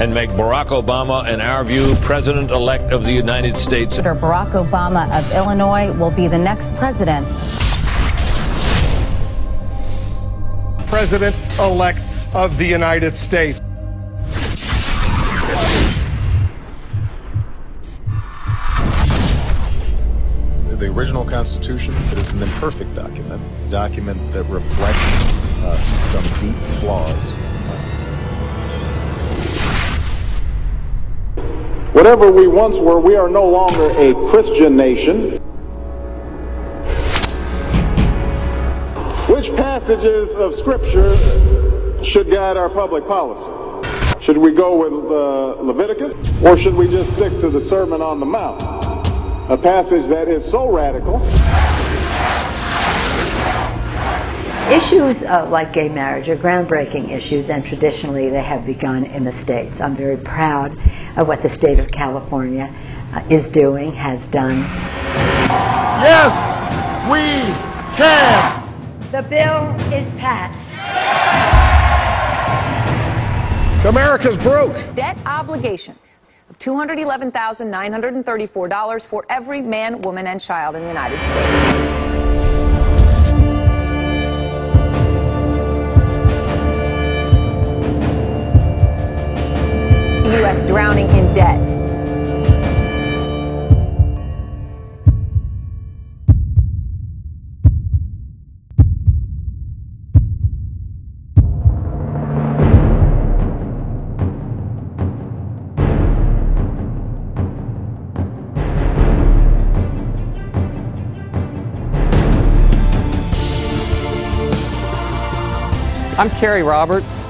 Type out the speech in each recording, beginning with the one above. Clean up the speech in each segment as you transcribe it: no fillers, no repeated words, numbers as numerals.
and make Barack Obama, in our view, President-elect of the United States. Barack Obama of Illinois will be the next president. President-elect of the United States. The original Constitution, it is an imperfect document that reflects some deep flaws. Whatever we once were, we are no longer a Christian nation. Which passages of Scripture should guide our public policy? Should we go with Leviticus, or should we just stick to the Sermon on the Mount? A passage that is so radical. Issues like gay marriage are groundbreaking issues, and traditionally they have begun in the states. I'm very proud of what the state of California is doing, has done. Yes, we can! The bill is passed. America's broke. Debt obligation of $211,934 for every man, woman, and child in the United States. The U.S. drowning in debt. I'm Kerry Roberts.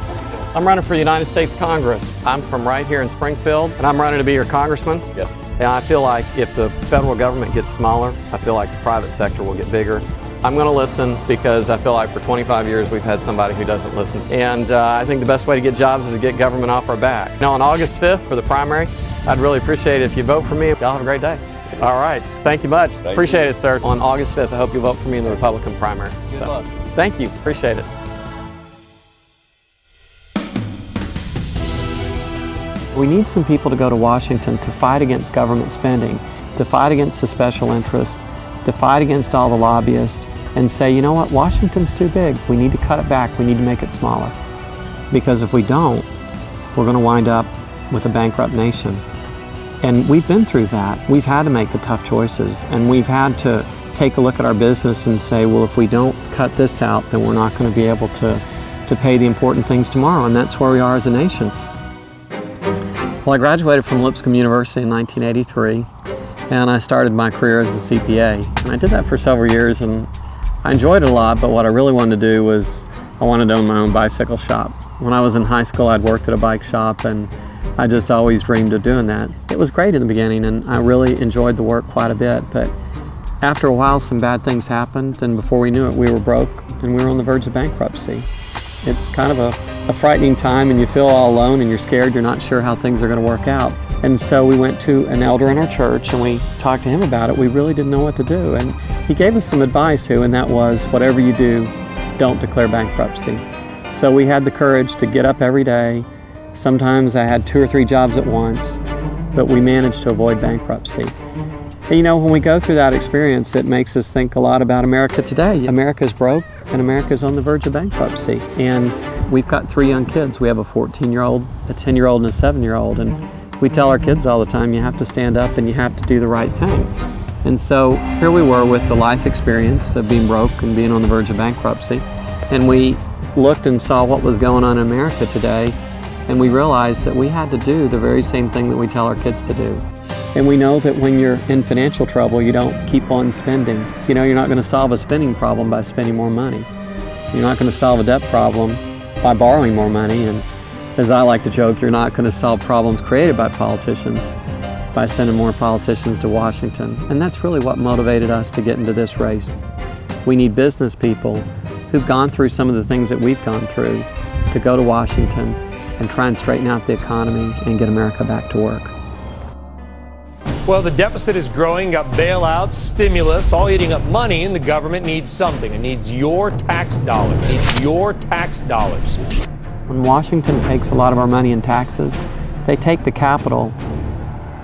I'm running for United States Congress. I'm from right here in Springfield, and I'm running to be your congressman. Yep. And I feel like if the federal government gets smaller, I feel like the private sector will get bigger. I'm going to listen because I feel like for 25 years we've had somebody who doesn't listen. And I think the best way to get jobs is to get government off our back. Now on August 5th for the primary, I'd really appreciate it if you vote for me. Y'all have a great day. All right. Thank you much. Appreciate it, sir. On August 5th, I hope you vote for me in the Republican primary. Good luck. Thank you. Appreciate it. We need some people to go to Washington to fight against government spending, to fight against the special interest, to fight against all the lobbyists, and say, you know what, Washington's too big. We need to cut it back. We need to make it smaller. Because if we don't, we're going to wind up with a bankrupt nation. And we've been through that. We've had to make the tough choices, and we've had to take a look at our business and say, well, if we don't cut this out, then we're not going to be able to pay the important things tomorrow, and that's where we are as a nation. Well, I graduated from Lipscomb University in 1983, and I started my career as a CPA. And I did that for several years, and I enjoyed it a lot, but what I really wanted to do was I wanted to own my own bicycle shop. When I was in high school, I'd worked at a bike shop, and I just always dreamed of doing that. It was great in the beginning, and I really enjoyed the work quite a bit, but after a while, some bad things happened, and before we knew it, we were broke, and we were on the verge of bankruptcy. It's kind of a frightening time, and you feel all alone and you're scared, you're not sure how things are going to work out. And so we went to an elder in our church and we talked to him about it. We really didn't know what to do, and he gave us some advice too, and that was, whatever you do, don't declare bankruptcy. So we had the courage to get up every day. Sometimes I had 2 or 3 jobs at once, but we managed to avoid bankruptcy. And you know, when we go through that experience, it makes us think a lot about America today. America's broke and America's on the verge of bankruptcy. And we've got 3 young kids. We have a 14-year-old, a 10-year-old, and a 7-year-old. And we tell our kids all the time, you have to stand up and you have to do the right thing. And so here we were with the life experience of being broke and being on the verge of bankruptcy. And we looked and saw what was going on in America today. And we realized that we had to do the very same thing that we tell our kids to do. And we know that when you're in financial trouble, you don't keep on spending. You know, you're not going to solve a spending problem by spending more money. You're not going to solve a debt problem by borrowing more money. And as I like to joke, you're not going to solve problems created by politicians by sending more politicians to Washington. And that's really what motivated us to get into this race. We need business people who've gone through some of the things that we've gone through to go to Washington and try and straighten out the economy and get America back to work. Well, the deficit is growing, got bailouts, stimulus, all eating up money, and the government needs something. It needs your tax dollars. It needs your tax dollars. When Washington takes a lot of our money in taxes, They take the capital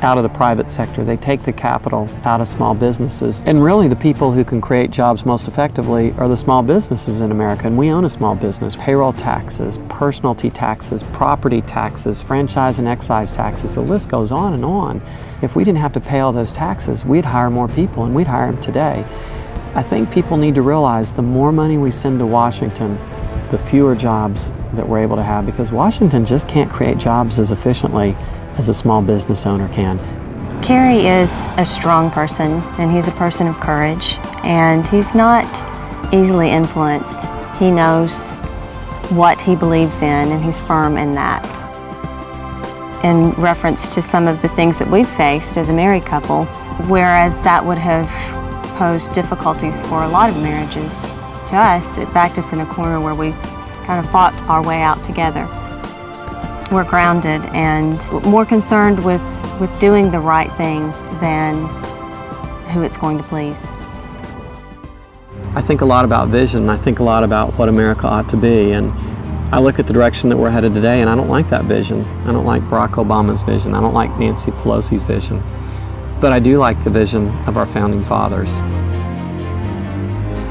out of the private sector. They take the capital out of small businesses. And really the people who can create jobs most effectively are the small businesses in America, and we own a small business. Payroll taxes, personalty taxes, property taxes, franchise and excise taxes, the list goes on and on. If we didn't have to pay all those taxes, we'd hire more people, and we'd hire them today. I think people need to realize the more money we send to Washington, the fewer jobs that we're able to have, because Washington just can't create jobs as efficiently as a small business owner can. Kerry is a strong person, and he's a person of courage, and he's not easily influenced. He knows what he believes in, and he's firm in that. In reference to some of the things that we've faced as a married couple, whereas that would have posed difficulties for a lot of marriages, to us, it backed us in a corner where we kind of fought our way out together. We're grounded and more concerned with doing the right thing than who it's going to please. I think a lot about vision. I think a lot about what America ought to be, and I look at the direction that we're headed today, and I don't like that vision. I don't like Barack Obama's vision. I don't like Nancy Pelosi's vision. But I do like the vision of our founding fathers.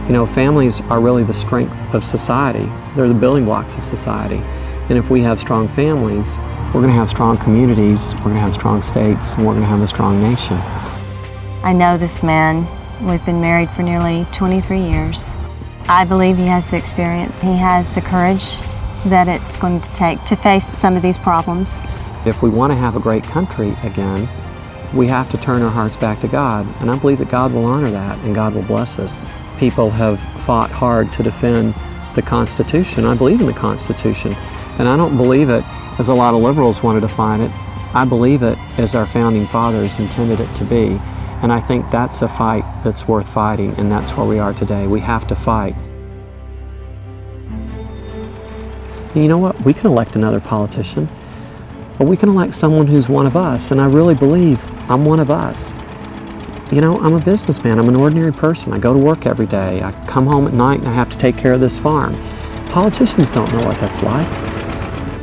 You know, families are really the strength of society. They're the building blocks of society. And if we have strong families, we're going to have strong communities, we're going to have strong states, and we're going to have a strong nation. I know this man. We've been married for nearly 23 years. I believe he has the experience. He has the courage that it's going to take to face some of these problems. If we want to have a great country again, we have to turn our hearts back to God. And I believe that God will honor that, and God will bless us. People have fought hard to defend the Constitution. I believe in the Constitution. And I don't believe it as a lot of liberals want to define it. I believe it as our founding fathers intended it to be. And I think that's a fight that's worth fighting, and that's where we are today. We have to fight. And you know what? We can elect another politician, or we can elect someone who's one of us, and I really believe I'm one of us. You know, I'm a businessman. I'm an ordinary person. I go to work every day. I come home at night and I have to take care of this farm. Politicians don't know what that's like.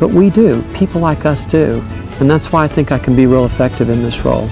But we do. People like us do. And that's why I think I can be real effective in this role.